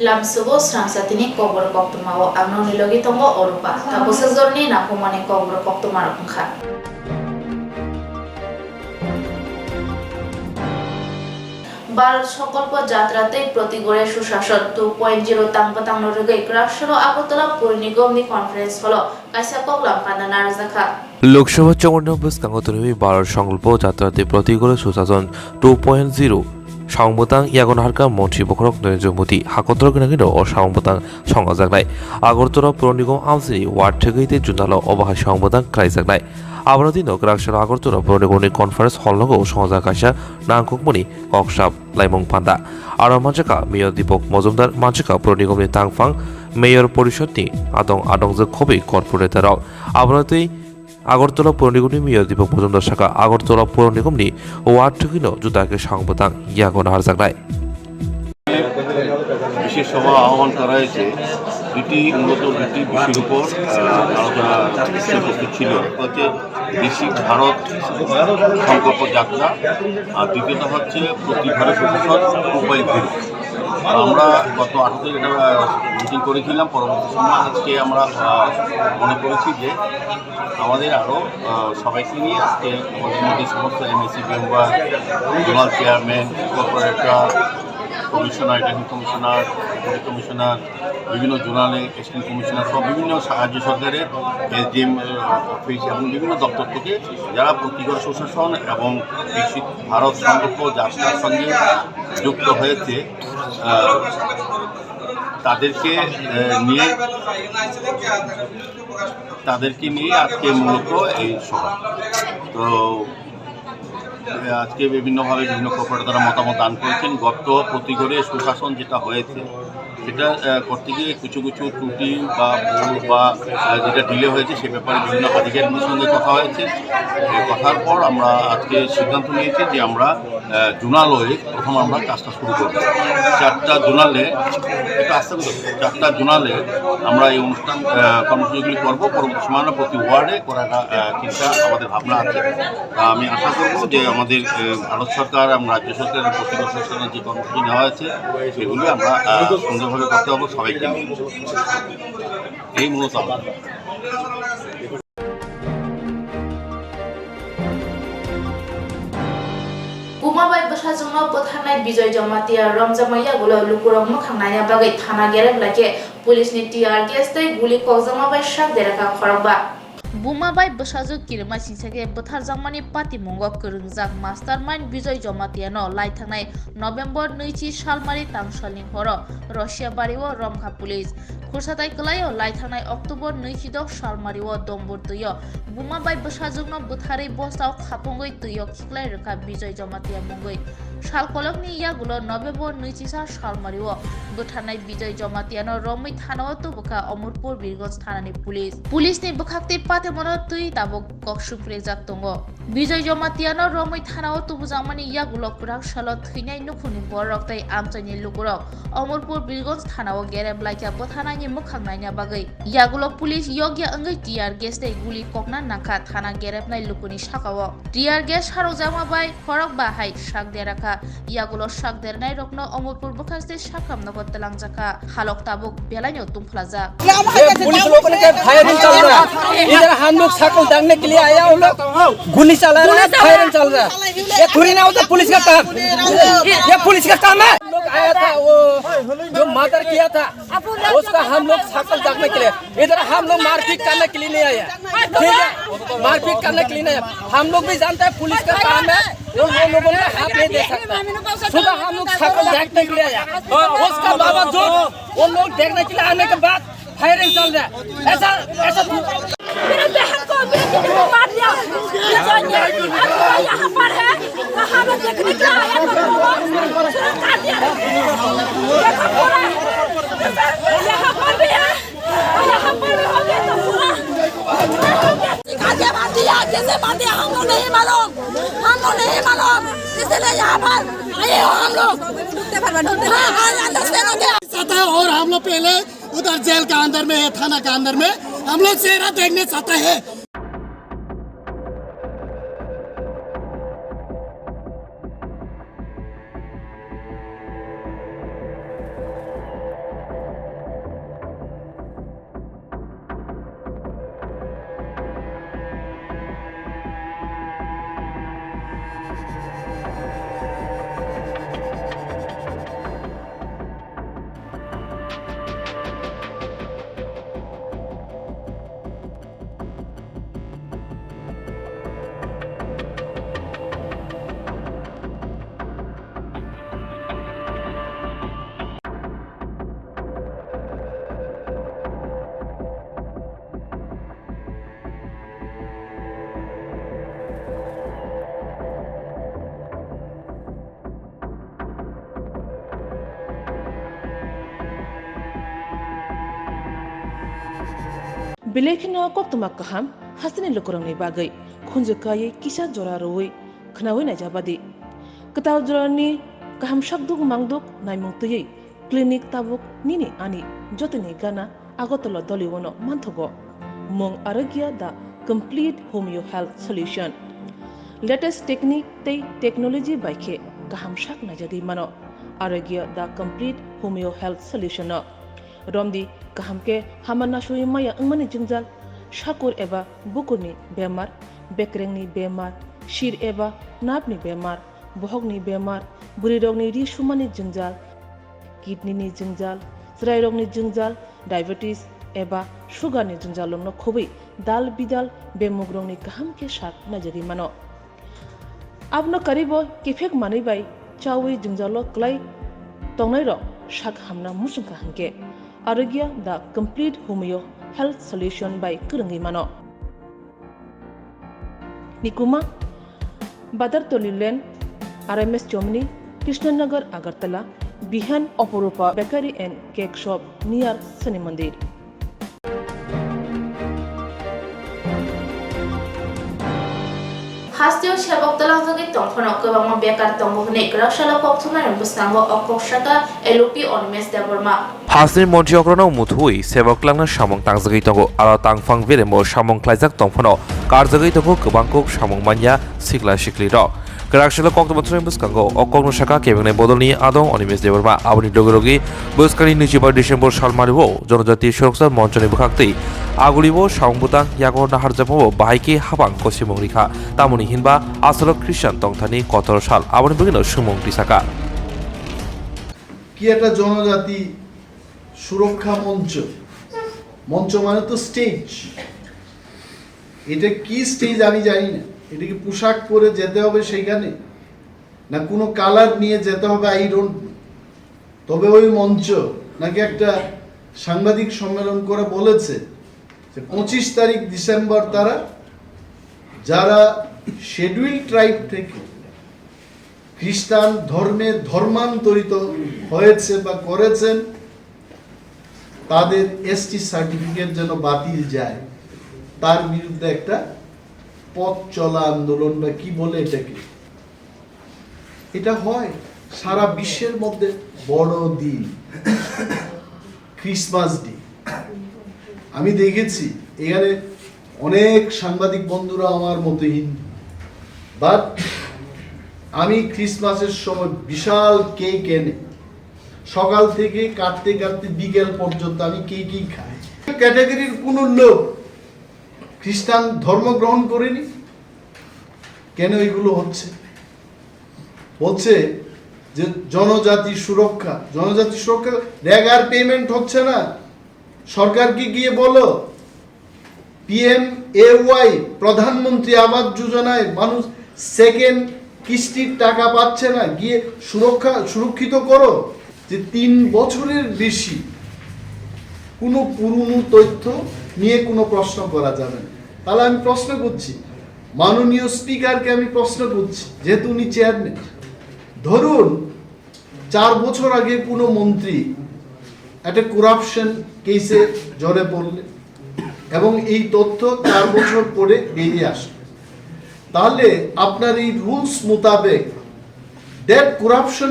Lamsubo Srangsatini Kobor Koktumao Amnoni Logitongo Orupa, Tabusazorni Napomane Kobor Koktumarukha. Bharat সংকল্প যাত্রাতে প্রতিগড়ে সুশাসন 2.0 তাংবাতাংনো রেগে গ্রাসলো আগরতলা পৌর নিগমনি কনফারেন্স হলো কাইসা পগলাম কান্না রাজাখা লোকসভা চৌবন্ন কাঙ্গতনি ভারত সংকল্প যাত্রাতে প্রতিগড়ে সুশাসন 2.0 সংবতাং ইয়াগনহারকা মন্ত্রী বখরক নরেন্দ্র মোদী হাকতর গনাগিনো ও সংবতাং সংগাজাগনাই আগরতলা পৌর নিগম আমসিনি ওয়ার্ড থেকেইতে জুনালো অবাহাই সংবতাং ক্রাইজাগনাই আবরাদিনো গ্রাকশাল আগরতলা পৌর নিগমনি কনফারেন্স হলনগো সংজা কাইসা নাংককমনি ককসাব লাইমং পান্ডা আর মানজাকা মেয়র দীপক মজুমদার মানজাকা পৌর নিগমনি তাংফাং মেয়র পরিষদনি আদংজো খবি কর্পোরেটরাव আবরাদি আগরতলা পৌর নিগমনি মেয়র দীপক মজুমদার শাখা আগরতলা পৌর নিগমনি ওয়ার্ড থেকেইনো জুদাকে সংবতাং ইয়াগনহার জাগনাই বিশেষ সভা আহ্বান করা হয়েছে দুটি বিষয়ের উপর আলোচনা উপস্থিত ছিল হচ্ছে ভারত সংকল্প যাত্রা আর দ্বিতীয়ত হচ্ছে প্রতি ঘরে সুশাসন 2.0। আমরা গত 8 তারিখ এটা মিটিং করেছিলাম। পরবর্তী সময় আজকে আমরা মনে করেছি যে আমাদের আরও সবাইকে নিয়ে আজকে আমাদের মধ্যে সমস্ত MAC member, zonal chairman, corporator, commissioner, returning commissioner, commissioner, বিভিন্ন জোনালে অ্যাসিস্ট্যান্ট কমিশনার সব বিভিন্ন রাজ্য সরকারের এসডিএম অফিস এবং বিভিন্ন দপ্তর থেকে যারা প্রতিগড় সুশাসন এবং বিকশিত ভারত সংকল্প যাত্রার সঙ্গে যুক্ত হয়েছে তাদেরকে নিয়ে আজকে মূলত এই সভা। তো আজকে বিভিন্নভাবে বিভিন্ন কর্পোরেটররা মতামত দান করেছেন। গত প্রতিগড়ে সুশাসন যেটা হয়েছে সেটা করতে গিয়ে কিছু ত্রুটি বা ভুল বা যেটা ডিলে হয়েছে সে ব্যাপারে বিভিন্ন আধিকারিকদের সঙ্গে কথা হয়েছে। কথার পর আমরা আজকে সিদ্ধান্ত নিয়েছি যে আমরা জোনালয়ে প্রথম আমরা কাজটা শুরু করব। 4টা জোনালে আমরা এই অনুষ্ঠান কর্মসূচিগুলি করবো। পরবর্তী সময় প্রতি ওয়ার্ডে করাটা চিন্তা আমাদের ভাবনা আছে। আমি আশা করব যে আমাদের ভারত সরকার এবং রাজ্য সরকারের প্রতিগড় সুশাসনের যে কর্মসূচি নেওয়া হয়েছে সেগুলি আমরা সুন্দরভাবে করতে হবে সবাইকে। এই মূলত Bumabai Basajungo Bothanai Bijoy Jamatia Ramjamaya Gulo Lukurong Mukhanaya Bagai Thana Gerem Lake Police ni TR Gestay Guli Kozama by Shak Deraka Khorba Bumabai Basaju Kirma Sinsake Bothar Zamani Pati Mongo Kurungjak Mastermind Bijoy Jamatiano Laitanai November 9 Shalmari Tangsaling Horo Russia Bariwo Romkha Police Kursatai Kalayo Laitanai October 9 Shalmariwo Dombur Tuyo Bumabai Basajugno Buthari Bostau Khapongoi Tuyo Kiklai Reka Bijoy Jamatia Mongoi Shalkolokni Yagulo November 9 Shalmariwo Buthanai Bijoy Jamatiano Romi Thanawa Tubuka Omurpur Birgos Thanani Police ni Bukhakti Patemono Tui Tabok Kokshupre Jaktongo Bijoy Jamatiano Romi Thanawa Tubuzamani Yagulo Kurak Shalot Hinai Nukuni Boroktai Amtani Lukurok Omurpur Birgos Thanawa Gerem Laika Bothanani Mukhangnanya Bagai Yagulo Police Yogya Angai TR Gestay Guli Kokna Naka Thana Geremnai Lukuni Shakawo TR Ges Harojama Bai Korok Bahai Shak Deraka Yagulo Shak Dernai Rokno Omurpur Bukhaste Shakam Nokot Telangjaka Halok Tabuk Belanyo Tumplaza police लोगों ने firing चल रहा है। इधर हम लोग शक्ल दागने के लिए आया हम लोग गोली चला रहा है, फायरिंग चल रहा है। ये थोड़ी ना होता पुलिस का काम, ये पुलिस का काम है। लोग आया था वो जो मर्डर किया था उसका हम लोग शक्ल दागने के लिए, इधर हम लोग मारपीट करने के लिए नहीं आया। ठीक है, मारपीट करने के लिए नहीं। हम लोग भी जानते हैं पुलिस का काम है, उन लोगों ने हाथ नहीं दे सकता। सुबह हम लोग शक्ल देखने के लिए आया, उसका बावजूद उन लोग देखने के लिए आने के बाद फायरिंग चल रहा है। ऐसा मेरे बहन को मार दिया। यहाँ पर है, हम लोग देखने के लिए आए तो काट दिया। यहाँ पर भी है, यहाँ पर भी हो गया तो पूरा मार दिया। कैसे मार दिया हम लोग नहीं मालूम, इसलिए यहाँ पर आए हो हम लोग। और हम लोग पहले उधर जेल के अंदर में है, थाना के अंदर में हम लोग चेहरा देखने चाहते हैं। Bilekino koktuma kaham hasini lukurangni bagai khunjukai kisa jora roi khnawi na jabadi ketaw jorani kaham shakduk mangduk naimung tuyei klinik tabuk nini ani jotini gana agotolo doliwono manthogo mong aragya da complete homeo health solution latest technique tei technology baikhe kaham shak na jagi mano aragya da complete homeo health solution no romdi kahamke hamana shui maya angmani jingjal shakur eba bukurni bemar bekrengni bemar shir eba napni bemar bohogni bemar burirogni ri shumani jingjal kidney ni jingjal srairogni jingjal diabetes eba sugar ni jingjal longno khobai dal bidal bemugrongni kahamke shak najari mano abno karibo kefek manai bai chawi jingjalo klai tongnai ro shak hamna musungka hanke Aragya the complete homeo health solution by Kurangi Mano. Nikuma Badar Tolilen RMS Germany Krishnanagar Agartala Bihan Oporupa Bakery and Cake Shop near Sani Mandir. Hastio Shabok Talazagi Tomphano Kavama Bekar Tomohne, Grashala Poptuna and Bustango of Koshaka, Elupi on Mes Deborma. Hasni Montiogrono Muthui, Sevoklang Shamong Tangzagitogo, Ala Tangfang Viremo, Shamong Klazak Tomphano, Karzagitogo, Kubanko, Shamong Manya, Sigla Shikli Dog. Karakshalo Koktomatrim Buskango, Okon Shaka, Kevin Bodoni, Adon, Onimis Deborma, Abani Dogorogi, Buskari Nichiba December Shalmarivo, Jonati Shoksa, Montoni Bukakti, Agulivo, Shambutang, Yago Naharjapo, Baiki, Habang, Kosimorika, Tamuni Hinba, Asolo Christian Tongtani, Kotor Shal, Abani Bugino, Shumong Tisaka. কি একটা জনজাতি সুরক্ষা মঞ্চ মঞ্চ মানে তো stage এটা কি স্টেজ আমি জানি না এটা কি পোশাক পরে যেতে হবে সেখানে না কোনো কালার নিয়ে যেতে হবে আই ডোন্ট তবে ওই মঞ্চ নাকি একটা সাংবাদিক সম্মেলন করে বলেছে যে 25 তারিখ ডিসেম্বর তারা যারা শিডিউল ট্রাইব থেকে খ্রিস্টান ধর্মে ধর্মান্তরিত হয়েছে বা করেছেন তাদের এসটি সার্টিফিকেট যেন বাতিল যায় তার বিরুদ্ধে একটা পথ চলা আন্দোলন বা কি বলে এটাকে এটা হয় সারা বিশ্বের মধ্যে বড় দিন ক্রিসমাস ডে আমি দেখেছি এখানে অনেক সাংবাদিক বন্ধুরা আমার মতো হিন্দু বাট আমি ক্রিসমাসের সময় বিশাল কেক এনে সকাল থেকে কাটতে কাটতে বিকেল পর্যন্ত আমি কেকই খাই ক্যাটাগরির কোন লোক খ্রিস্টান ধর্ম গ্রহণ করেনি কেন এগুলো হচ্ছে বলছে যে জনজাতি সুরক্ষা রেগার পেমেন্ট হচ্ছে না সরকারকে গিয়ে বলো PMAY প্রধানমন্ত্রী আবাস যোজনায় মানুষ সেকেন্ড কিস্তির টাকা পাচ্ছে না গিয়ে সুরক্ষিত করো যে 3 বছরের বেশি কোনো পুরনো তথ্য নিয়ে কোনো প্রশ্ন করা যাবে না তাহলে আমি প্রশ্ন করছি মাননীয় স্পিকারকে আমি প্রশ্ন করছি যেহেতু উনি চেয়ারম্যান ধরুন 4 বছর আগে কোনো মন্ত্রী একটা করাপশন কেসে জড়ে পড়লেন এবং এই তথ্য 4 বছর পরে বেরিয়ে আসলো তাহলে আপনার এই রুলস মোতাবেক that corruption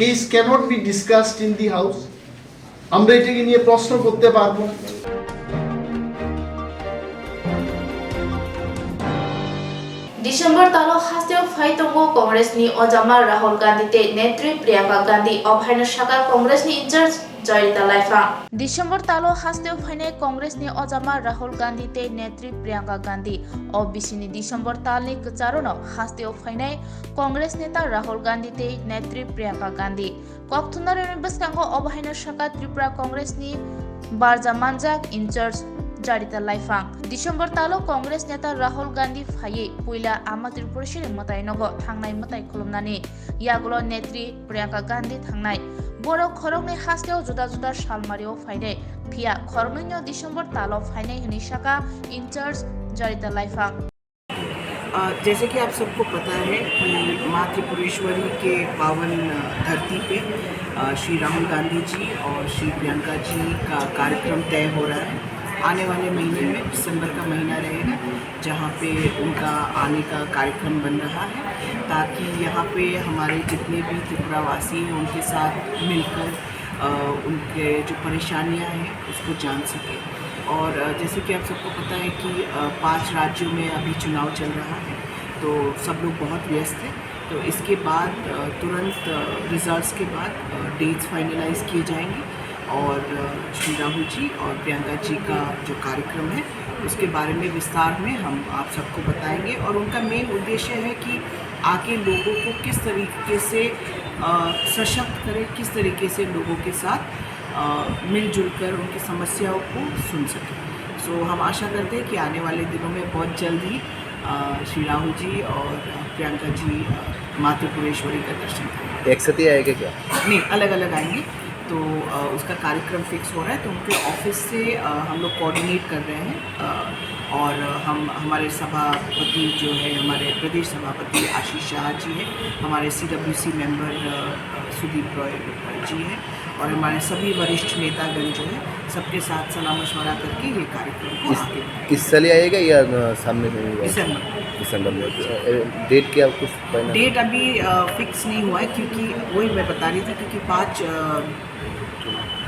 case cannot be discussed in the house আমরা এটাকে নিয়ে প্রশ্ন করতে পারবো না December talo hastio faitongo Congress ni Ojama Rahul Gandhi te Netri Priyanka Gandhi Obhaina Shaka Congress ni in charge Joyita Laifa December talo hastio faine Congress ni Ojama Rahul Gandhi te Netri Priyanka Gandhi OBC ni December tali kacharono hastio faine Congress neta Rahul Gandhi te Netri Priyanka Gandhi Koktunar Baskango Obhaina Shaka Tripura Congress ni Barja Manjak in charge Jarita Laifang December talo Congress neta Rahul Gandhi phaye puila amatir porshire matai nogo thangnai matai khulumnani yagulo Netri Priyanka Gandhi thangnai boro khorongni hasteo juda juda salmario phaide phia khorongni December talo phaine hini shaka in charge Jarita Laifang जैसे कि आप सबको पता है कि माँ त्रिपुरेश्वरी के पावन धरती पे श्री राहुल गांधी जी और श्री प्रियंका जी का कार्यक्रम तय हो रहा है आने वाले महीने में दिसंबर का महीना रहेगा जहाँ पे उनका आने का कार्यक्रम बन रहा है, ताकि यहाँ पे हमारे जितने भी त्रिपुरावासी हैं उनके साथ मिलकर उनके जो परेशानियाँ हैं उसको जान सके। और जैसे कि आप सबको पता है कि 5 राज्यों में अभी चुनाव चल रहा है, तो सब लोग बहुत व्यस्त हैं। तो इसके बाद तुरंत रिजल्ट्स के बाद डेट्स फाइनलाइज किए जाएंगे और श्री राहुल जी और प्रियंका जी का जो कार्यक्रम है उसके बारे में विस्तार में हम आप सबको बताएंगे। और उनका मेन उद्देश्य है कि आके लोगों को किस तरीके से सशक्त करें, किस तरीके से लोगों के साथ मिलजुल कर उनकी समस्याओं को सुन सकें। सो हम आशा करते हैं कि आने वाले दिनों में बहुत जल्द ही श्री राहुल जी और प्रियंका जी माँ त्रिपुरेश्वरी का दर्शन करेंगे। एक साथ ही आएगा क्या? नहीं, अलग अलग आएंगे। तो उसका कार्यक्रम फिक्स हो रहा है, तो उनके ऑफिस से हम लोग कोऑर्डिनेट कर रहे हैं। और हम हमारे सभापति जो है, हमारे प्रदेश सभापति आशीष शाह जी हैं, हमारे CWC मेंबर सुदीप रॉय जी हैं, और हमारे सभी वरिष्ठ नेतागण जो है सबके साथ सलाह मशवरा करके ये कार्यक्रम को आगे इस साल ही आएगा या सामने में? दिसंबर में। डेट क्या कुछ? डेट अभी फिक्स नहीं हुआ है, क्योंकि वही मैं बता रही थी, क्योंकि 5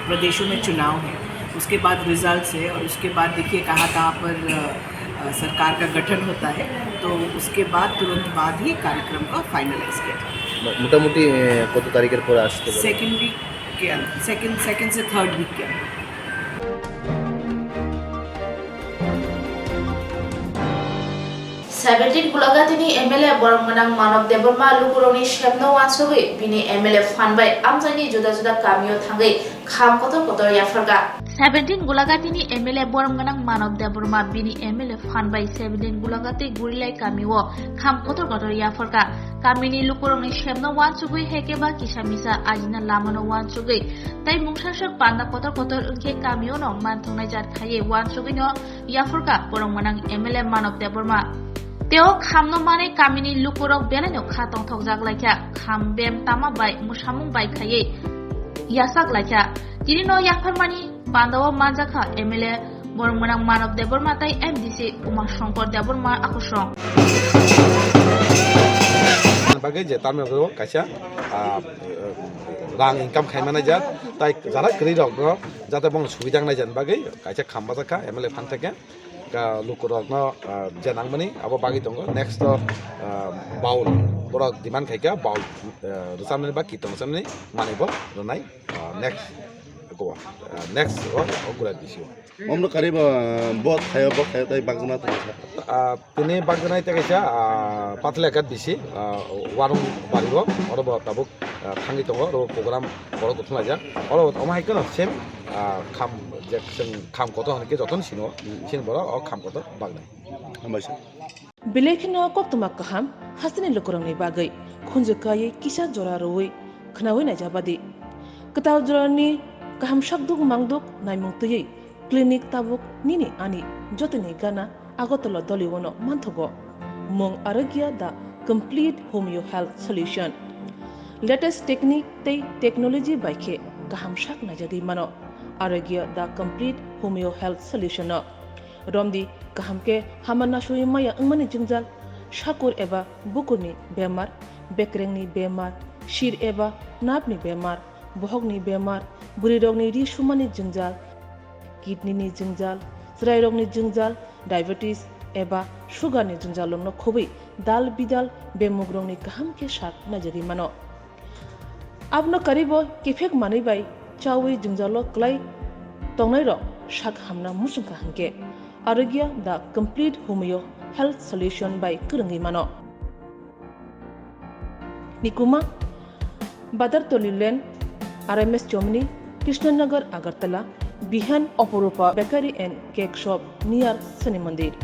प्रदेशों में चुनाव है, उसके बाद रिजल्ट्स है, और उसके बाद देखिए कहाँ पर सरकार का गठन होता है, तो उसके बाद तुरंत बाद ही कार्यक्रम का फाइनलाइज किया जाए। मोटामोटी कत तारीखेर पर आसते पारे? सेकेंड वीक के अंदर, सेकेंड से थर्ड वीक के अंदर। 17 Gulagatini MLA Bormanang Manok Deborma Lukuroni Shemno Wansogui Bini MLA Fanbai Amzani Juda Juda Kamio Tangai Kham Kotor Kotor Yafarga 17 Gulagatini MLA Bormanang Manok Deborma Bini MLA Fanbai 17 Gulagati Gurilai Kamio Kham Kotor Kotor Yafarga Kamini Lukuroni Shemno Wansogui Hekeba Kishamisa Ajina Lamano Wansogui Tai Mungshashak Panda Kotor Kotor Unke Kamio no Mantungai Jat Khaye Wansogui no Yafarga Bormanang MLA Manok Deborma Teo khamno mane kamini lukurok beleno khatong thokjak laikya kham bem tama bai musamung bai khaye yasak laikya jinino yakharmani pandawa manjakha MLA Bormanang Manok Deborma tai MDC Umar Shankar Deborma akusong bagai je tamel go kaisa rang income khaimana jat tai jara kri rok no jate bong subidang nai jan bagai kaisa khamba jaka MLA fan theke lukurok no janangmani abo bagi tongo next baul borok demand khaika baul rusamni ba kitong samni manibo ronai next go next ogura bisio omno kariba bot khayo tai bangna ta tini bangna ta kaisa patla kat bisi warung baribo orobo tabuk thangi tongo ro program borok thuna ja oro omai kono sem kham jackson kham koto hanke joton sino sin boro o kham koto bagnai hambaisa Bilekino koktuma kaham hasini lukurangni bagai khunjukai kisa jora roi khnawi na jabadi ketaw jorani kaham shakduk mangduk naimungtui clinic tabuk nini ani jotini gana agotolo doliwono manthogo mong aragya da complete homeo health solution latest technique tei technology baikhe kaham shak na jadi mano aragya da complete homeo health solution no Romdi kahamke hamana shui maya angmani jingjal shakur eba bukurni bemar bekrengni bemar shir eba napni bemar bohogni bemar buri rogni ri shumani jingjal kidney ni jingjal srai rogni jingjal diabetes eba sugar ni jingjal lomno khobai dal bidal bemugrongni kahamke shak najari mano abno karibo kifek mani bai chawi jingjalo klai tongnai ro shak hamna musungka hanke Aragya the complete homeo health solution by Kurangi Mano. Nikuma Badar Tolilen RMS Chomni Krishnanagar Agartala Bihan Oporupa Bakery and Cake Shop near Sani Mandir.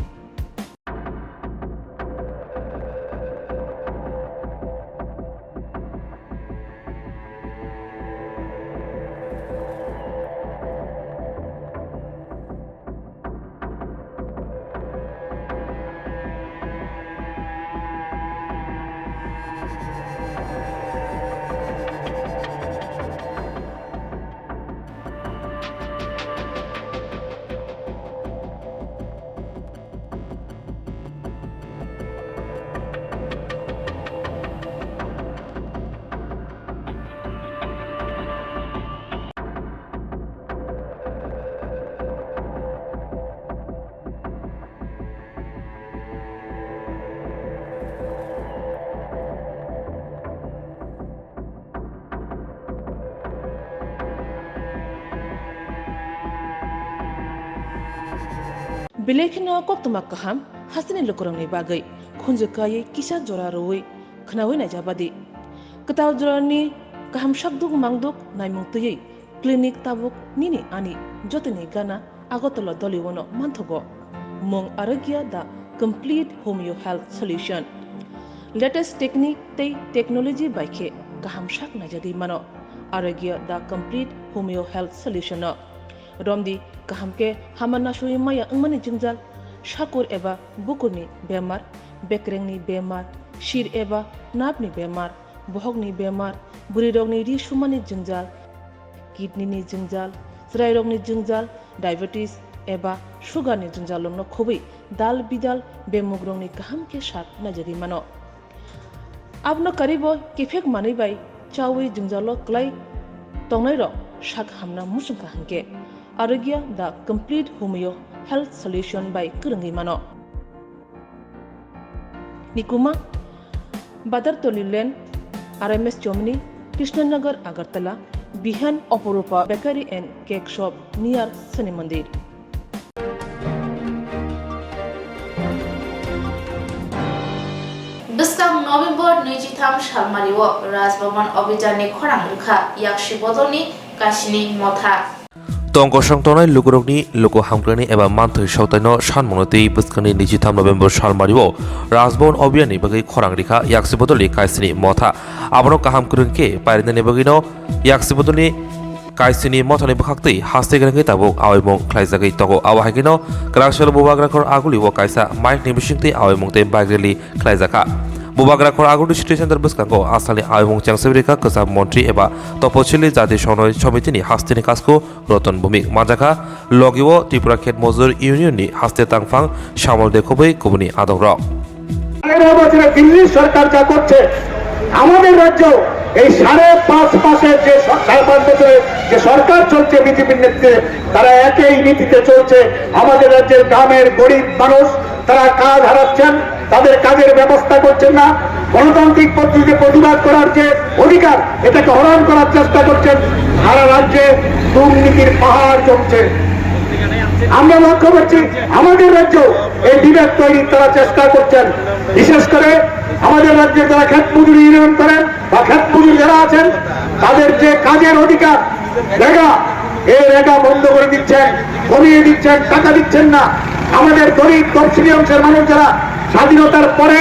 Bilekino koktuma kaham hasini lukurangni bagai khunjukai kisa jora roi khnawi na jabadi ketaw jorani kaham shakduk mangduk naimung tuyei clinic tabuk nini ani jotini gana agotolo doliwono manthogo mong aragya the complete homeo health solution latest technique tei technology baikhe kaham shak na jadi mano aragya the complete homeo health solution romdi kahamke hamana shui maya angmani jingjal shakur eba bukurni bemar bekrengni bemar shir eba napni bemar bohogni bemar burirogni ri shumani jingjal kidney ni jingjal srairogni jingjal diabetes eba sugar ni jingjal no khobi dal bidal bemugrongni kahamke shak najari mano abno karibo kifek mani bai chawi jingjalo klai tongnai ro shak hamna musung kahanke Aragya the complete homeo health solution by Kurangi Mano. Nikuma Badar Tolilen RMS Germany Krishnanagar Agartala Bihan Oporupa Bakery and Cake Shop near Sani Mandir. Biskang November Nijitham Shalmariwo Rajbaban Obijani Khorang Rukha Yakshi Bodoni Kashini Motha Tongkosang tonai lukurokni luko hamkrani eba manthoi sautaino sanmonoti biskani 23 November salmaribo Rajbon Obiani bagai khorang rikha yaksibodoli kaisini motha abono kaham kurungke parinani bagino yaksibodoli kaisini mothani bakhakti haste grangi tabuk awimong khlaijagai togo awahagino kraksel bubagrakhor aguli wo kaisa mic nimishingti awimongte bagreli khlaijaka Bubagrakhor Agudi City Center Buskango Asali Awimong Changsebrika Kasab Montri eba Topochili Jati Shonoi Chomitini Hastini Kasko Roton Bumik Majaka Logiwo Tripura Khet Mozur Union ni Haste Tangfang Shamol Dekobei Kubuni Adogrok Delhi সরকার যা করছে আমাদের রাজ্য এই 5.5 মাসের যে 5.5 বছরে যে সরকার চলছে বিজেপির নেতৃত্বে তারা একই নীতিতে চলছে আমাদের রাজ্যের গ্রামের গরিব মানুষ তারা কাজ হারাচ্ছেন তাদের কাজের ব্যবস্থা করছেন না গণতান্ত্রিক পদ্ধতিতে প্রতিবাদ করার যে অধিকার এটাকে হরণ করার চেষ্টা করছেন সারা রাজ্যে দুর্নীতির পাহাড় জমছে আমরা লক্ষ্য করছি আমাদের রাজ্য এই বিভেদ তৈরির তারা চেষ্টা করছেন বিশেষ করে আমাদের রাজ্যে যারা ক্ষেত মজুরি ইউনিয়ন করেন বা ক্ষেত মজুর যারা আছেন তাদের যে কাজের অধিকার রেগা এই রেগা বন্ধ করে দিচ্ছেন কমিয়ে দিচ্ছেন টাকা দিচ্ছেন না আমাদের গরিব তফসিলি অংশের মানুষ যারা স্বাধীনতার পরে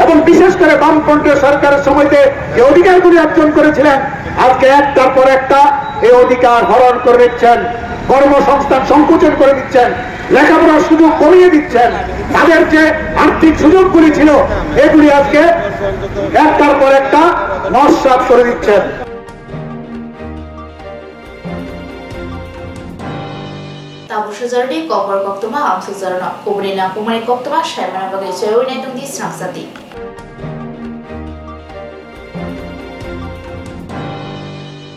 এবং বিশেষ করে বামফ্রন্টের সরকারের সময়তে যে অধিকারগুলি অর্জন করেছিলেন আজকে একটার পর একটা এই অধিকার হরণ করে দিচ্ছেন কর্মসংস্থান সংকুচন করে দিচ্ছেন লেখাপড়ার সুযোগ কমিয়ে দিচ্ছেন তাদের যে আর্থিক সুযোগগুলি ছিল এগুলি আজকে একটার পর একটা নস্যাৎ করে দিচ্ছেন Tabushazardi Kopar Koktuma Amsuzarna Kubrina Kumari Koktuma Shaimana Bagai Choy Naitung di Snaksati